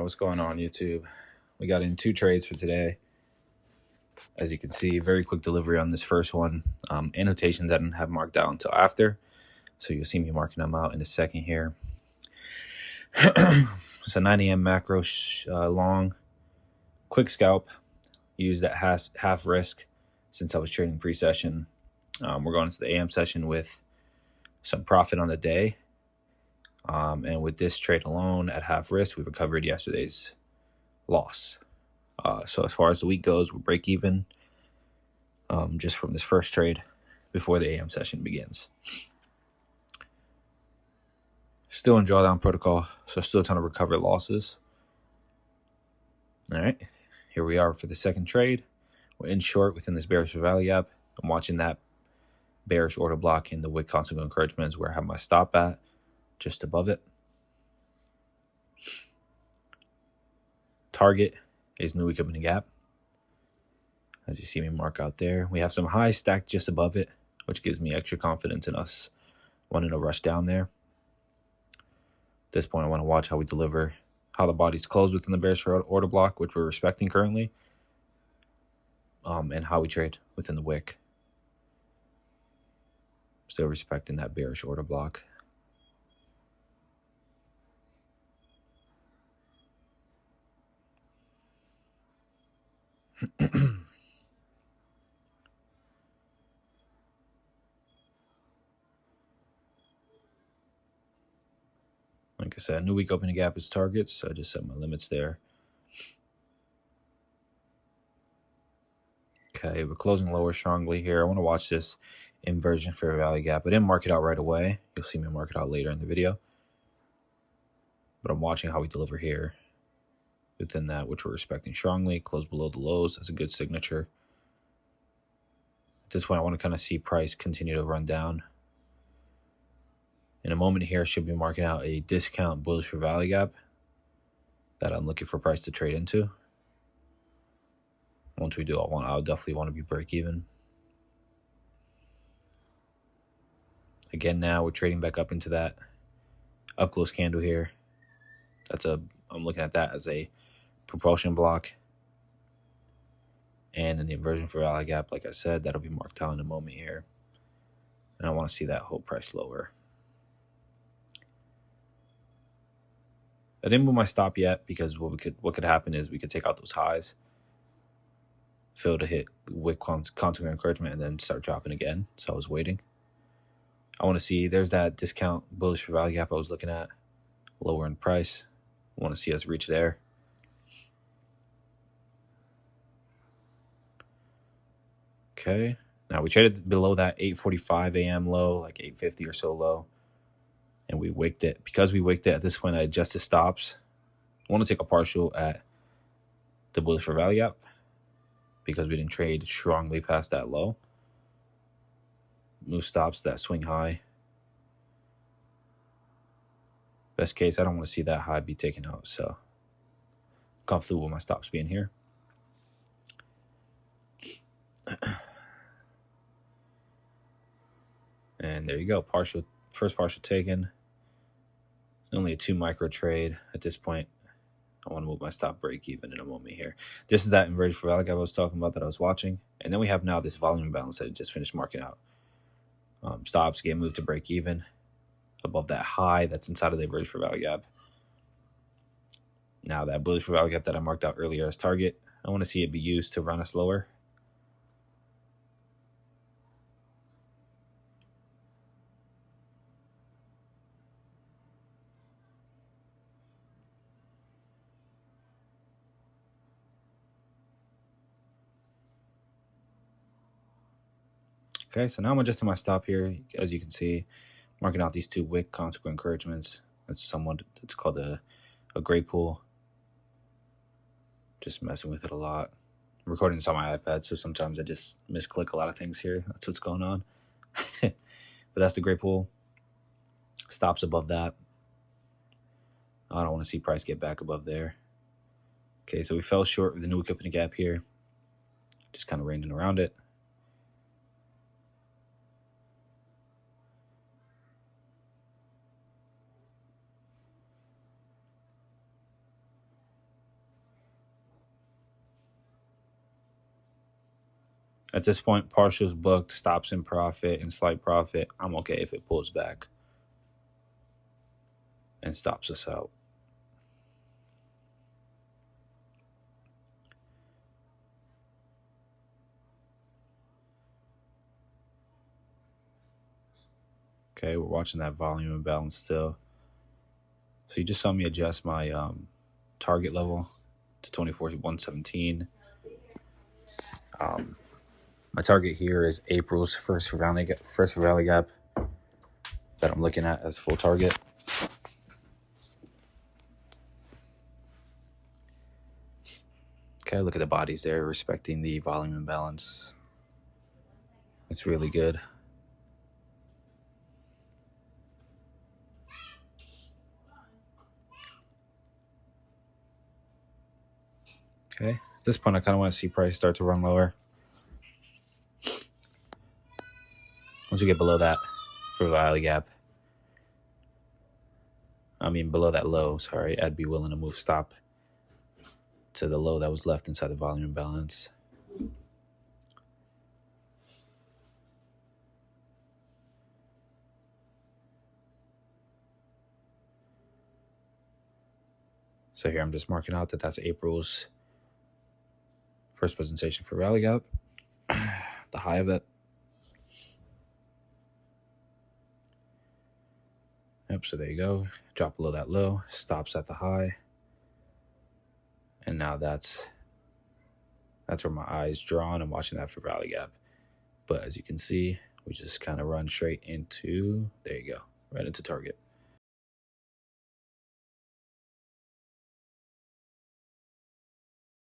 what's going on, YouTube? We got in 2 trades for today. As you can see, very quick delivery on this first one. Annotations I didn't have marked down until after, so you'll see me marking them out in a second here. It's a 9 a.m. macro long, quick scalp, used at half risk since I was trading pre-session. We're going into the AM session with some profit on the day. And with this trade alone at half risk, we recovered yesterday's loss. So as far as the week goes, we'll break even just from this first trade before the AM session begins. Still in drawdown protocol, so still trying to recover losses. All right, here we are for the second trade. We're in short within this bearish value gap. I'm watching that bearish order block in the wick consequent encouragements where I have my stop at, just above it. Target is new week opening gap. As you see me mark out there, we have some highs stacked just above it, which gives me extra confidence in us wanting to rush down there. At this point, I want to watch how we deliver, how the bodies close within the bearish order block, which we're respecting currently, and how we trade within the wick. Still respecting that bearish order block. Like I said, new week opening gap is targets, so I just set my limits there. Okay, we're closing lower strongly here. I want to watch this inversion fair value gap. I didn't mark it out right away. You'll see me mark it out later in the video. But I'm watching how we deliver here within that, which we're respecting strongly. Close below the lows. That's a good signature. At this point, I want to kind of see price continue to run down. In a moment here, I should be marking out a discount bullish for value gap that I'm looking for price to trade into. Once we do, I'll definitely want to be break even. Again, now we're trading back up into that up close candle here. I'm looking at that as a propulsion block and an inversion for value gap. Like I said, that'll be marked out in a moment here, and I want to see that hold price lower. I didn't move my stop yet because what could happen is we could take out those highs, fail to hit wick consequent encouragement, and then start dropping again. So I was waiting. I want to see, there's that discount bullish for value gap I was looking at, lower in price. I want to see us reach there. Okay, now we traded below that 8:45 a.m. low, like 8:50 or so low, and we wicked it. Because we wicked it at this point, I adjusted stops. I want to take a partial at the bullish for value gap because we didn't trade strongly past that low. Move stops that swing high. Best case, I don't want to see that high be taken out, so I'm comfortable with my stops being here. And there you go, first partial taken. It's only a 2 micro trade at this point. I want to move my stop break even in a moment here. This is that inversion for value gap I was talking about that I was watching. And then we have now this volume imbalance that I just finished marking out. Stops get moved to break even above that high that's inside of the inversion for value gap. Now that bullish for value gap that I marked out earlier as target, I want to see it be used to run us lower. Okay, so now I'm adjusting my stop here. As you can see, marking out these 2 wick consequent encouragements. It's called a gray pool. Just messing with it a lot. I'm recording this on my iPad, so sometimes I just misclick a lot of things here. That's what's going on. But that's the gray pool. Stops above that. I don't want to see price get back above there. Okay, so we fell short with the new week opening gap here. Just kind of ranging around it. At this point, partials booked, stops in profit, and slight profit. I'm okay if it pulls back and stops us out. Okay, we're watching that volume imbalance still. So you just saw me adjust my target level to 24,117. My target here is April's first valley gap that I'm looking at as full target. Okay, look at the bodies there respecting the volume imbalance. It's really good. Okay, at this point, I kind of want to see price start to run lower. Once we get below that for valley gap, below that low, sorry, I'd be willing to move stop to the low that was left inside the volume imbalance. So here I'm just marking out that that's April's first presentation for rally gap, the high of it. Yep, so there you go. Drop below that low, stops at the high. And now that's where my eye's drawn. I'm watching that for rally gap. But as you can see, we just kind of run straight into, there you go, right into target.